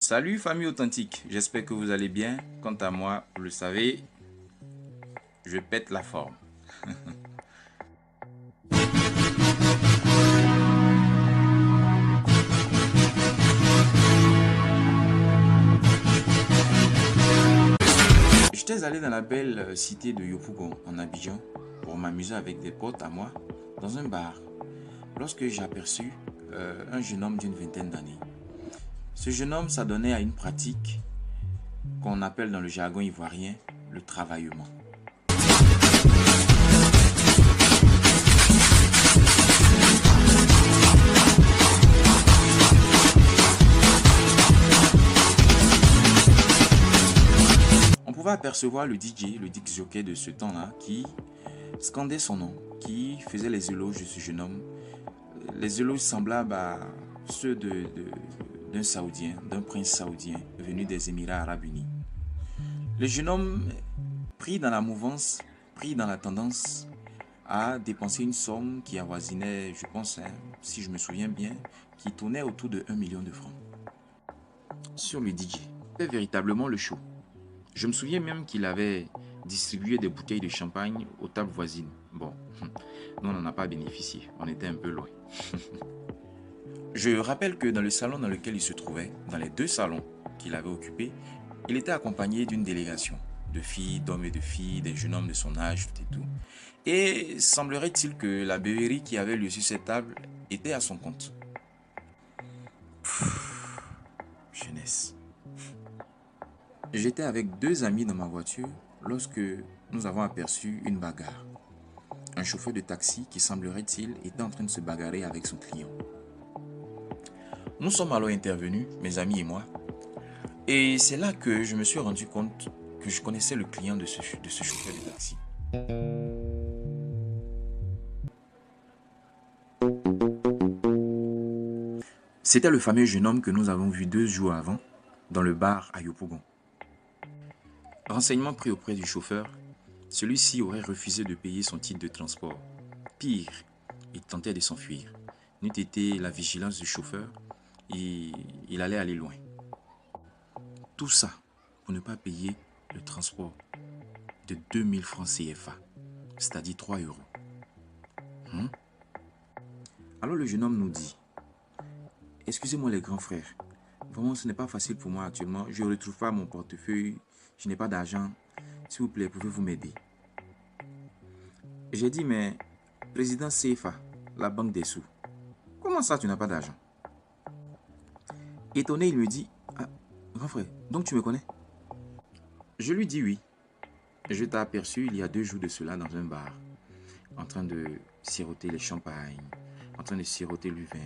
Salut famille authentique, j'espère que vous allez bien. Quant à moi, vous le savez, je pète la forme. J'étais allé dans la belle cité de Yopougon en Abidjan pour m'amuser avec des potes à moi dans un bar lorsque j'ai aperçu un jeune homme d'une vingtaine d'années. Ce jeune homme s'adonnait à une pratique qu'on appelle dans le jargon ivoirien le travaillement. On pouvait apercevoir le DJ, le disc jockey de ce temps-là, qui scandait son nom, qui faisait les éloges de ce jeune homme. Les éloges semblables à ceux d'un Saoudien, d'un prince saoudien venu des Émirats Arabes Unis. Le jeune homme, pris dans la mouvance, pris dans la tendance, a dépensé une somme qui avoisinait, je pense, si je me souviens bien, qui tournait autour de 1 million de francs sur le DJ. C'était véritablement le show. Je me souviens même qu'il avait distribué des bouteilles de champagne aux tables voisines. Bon, nous on n'en a pas bénéficié, on était un peu loin. Je rappelle que dans le salon dans lequel il se trouvait, dans les deux salons qu'il avait occupés, il était accompagné d'une délégation de filles, d'hommes et de filles, des jeunes hommes de son âge, tout et tout. Et semblerait-il que la beuverie qui avait lieu sur cette table était à son compte. Jeunesse. J'étais avec deux amis dans ma voiture lorsque nous avons aperçu une bagarre. Un chauffeur de taxi qui, semblerait-il, était en train de se bagarrer avec son client. Nous sommes alors intervenus, mes amis et moi, et c'est là que je me suis rendu compte que je connaissais le client de ce chauffeur de taxi. C'était le fameux jeune homme que nous avons vu 2 jours avant dans le bar à Yopougon. Renseignement pris auprès du chauffeur, celui-ci aurait refusé de payer son titre de transport. Pire, il tentait de s'enfuir. N'eût été la vigilance du chauffeur, il allait aller loin. Tout ça pour ne pas payer le transport de 2000 francs CFA, c'est-à-dire 3 euros. Alors le jeune homme nous dit, « Excusez-moi les grands frères, vraiment ce n'est pas facile pour moi actuellement, je ne retrouve pas mon portefeuille, je n'ai pas d'argent, s'il vous plaît, pouvez-vous m'aider ?» J'ai dit, mais président CFA, la banque des sous, comment ça tu n'as pas d'argent? Étonné, il me dit, ah, grand frère, donc tu me connais? Je lui dis oui. Je t'ai aperçu il y a 2 jours de cela dans un bar, en train de siroter les champagnes, en train de siroter le vin,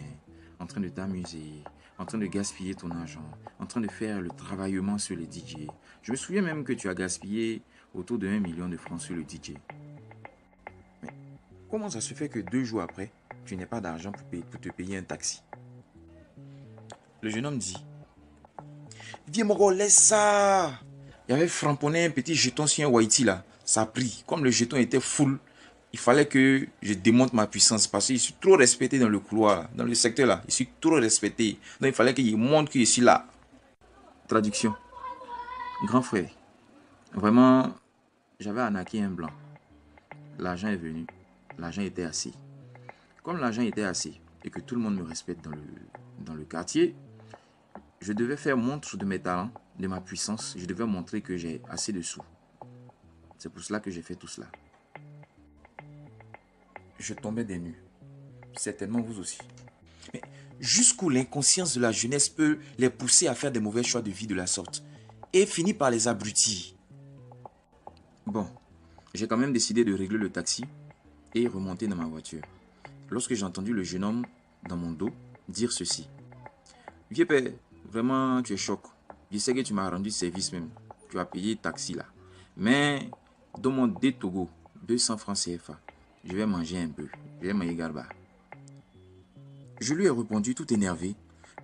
en train de t'amuser, en train de gaspiller ton argent, en train de faire le travaillement sur les DJ. Je me souviens même que tu as gaspillé autour de 1 million de francs sur le DJ. Mais comment ça se fait que 2 jours après, tu n'aies pas d'argent pour te payer un taxi? Le jeune homme dit, viens mon gars, laisse ça. Il avait framponné un petit jeton sur un Whitey là. Ça a pris. Comme le jeton était full, il fallait que je démonte ma puissance parce que je suis trop respecté dans le couloir, dans le secteur là. Je suis trop respecté. Donc il fallait qu'il montre que je suis là. Traduction. Grand frère, vraiment, j'avais arnaqué un blanc. L'argent est venu. L'argent était assez. Comme l'argent était assez et que tout le monde me respecte dans le quartier, je devais faire montre de mes talents, de ma puissance. Je devais montrer que j'ai assez de sous. C'est pour cela que j'ai fait tout cela. Je tombais des nues. Certainement vous aussi. Mais jusqu'où l'inconscience de la jeunesse peut les pousser à faire des mauvais choix de vie de la sorte et finir par les abrutir. Bon, j'ai quand même décidé de régler le taxi et remonter dans ma voiture. Lorsque j'ai entendu le jeune homme dans mon dos dire ceci. Vieux père, vraiment tu es choc. Je sais que tu m'as rendu service même. Tu as payé le taxi là. Mais donne-moi des Togo, 200 francs CFA. Je vais manger un peu. Je vais manger garba. Je lui ai répondu tout énervé.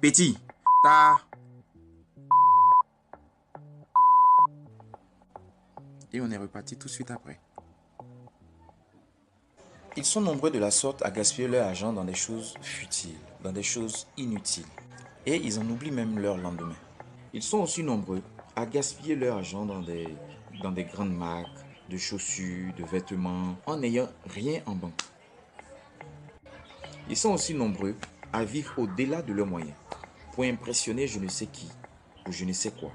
Petit, ta. Et on est reparti tout de suite après. Ils sont nombreux de la sorte à gaspiller leur argent dans des choses futiles, dans des choses inutiles. Et ils en oublient même leur lendemain. Ils sont aussi nombreux à gaspiller leur argent dans des grandes marques de chaussures, de vêtements, en n'ayant rien en banque. Ils sont aussi nombreux à vivre au-delà de leurs moyens pour impressionner je ne sais qui ou je ne sais quoi.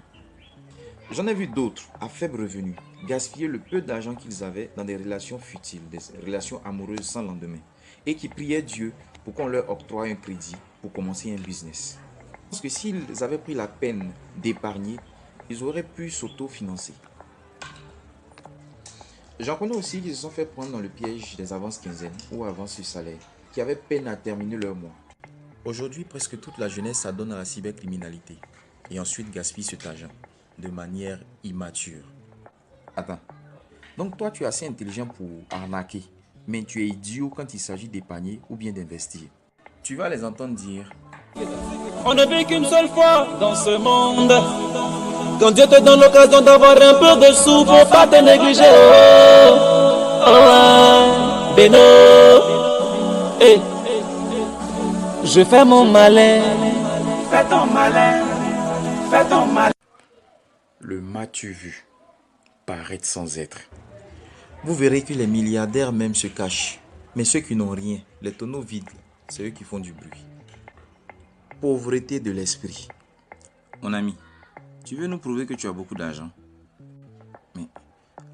J'en ai vu d'autres à faible revenu gaspiller le peu d'argent qu'ils avaient dans des relations futiles, des relations amoureuses sans lendemain, et qui priaient Dieu pour qu'on leur octroie un crédit pour commencer un business. Parce que s'ils avaient pris la peine d'épargner, ils auraient pu s'auto-financer. J'en connais aussi qui se sont fait prendre dans le piège des avances quinzaines ou avances sur salaire, qui avaient peine à terminer leur mois. Aujourd'hui, presque toute la jeunesse s'adonne à la cybercriminalité et ensuite gaspille cet argent de manière immature. Attends, donc toi tu es assez intelligent pour arnaquer, mais tu es idiot quand il s'agit d'épargner ou bien d'investir. Tu vas les entendre dire: on ne vit qu'une seule fois dans ce monde. Quand Dieu te donne l'occasion d'avoir un peu de sous, faut pas te négliger. Oh, oh, Beno, hey. Je fais mon malin. Fais ton malin, fais ton malin. Le m'as-tu vu paraître sans être. Vous verrez que les milliardaires même se cachent. Mais ceux qui n'ont rien, les tonneaux vides, c'est eux qui font du bruit. Pauvreté de l'esprit. Mon ami, tu veux nous prouver que tu as beaucoup d'argent? Mais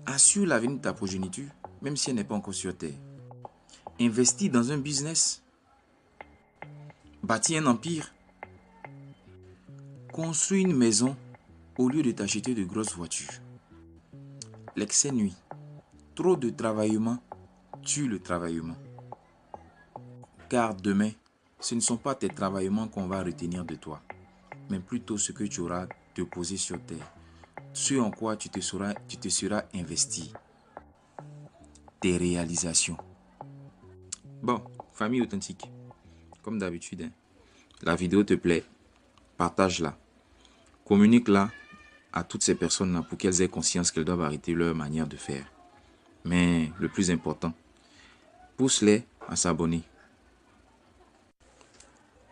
assure l'avenir de ta progéniture, même si elle n'est pas encore sur terre. Investis dans un business. Bâtis un empire. Construis une maison au lieu de t'acheter de grosses voitures. L'excès nuit. Trop de travaillement tue le travaillement. Car demain, ce ne sont pas tes travaillements qu'on va retenir de toi, mais plutôt ce que tu auras déposé sur terre, ce en quoi tu te seras investi. Tes réalisations. Bon, famille authentique, comme d'habitude, la vidéo te plaît, partage-la, communique-la à toutes ces personnes-là pour qu'elles aient conscience qu'elles doivent arrêter leur manière de faire. Mais le plus important, pousse-les à s'abonner.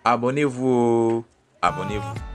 Abonnez-vous. Abonnez-vous.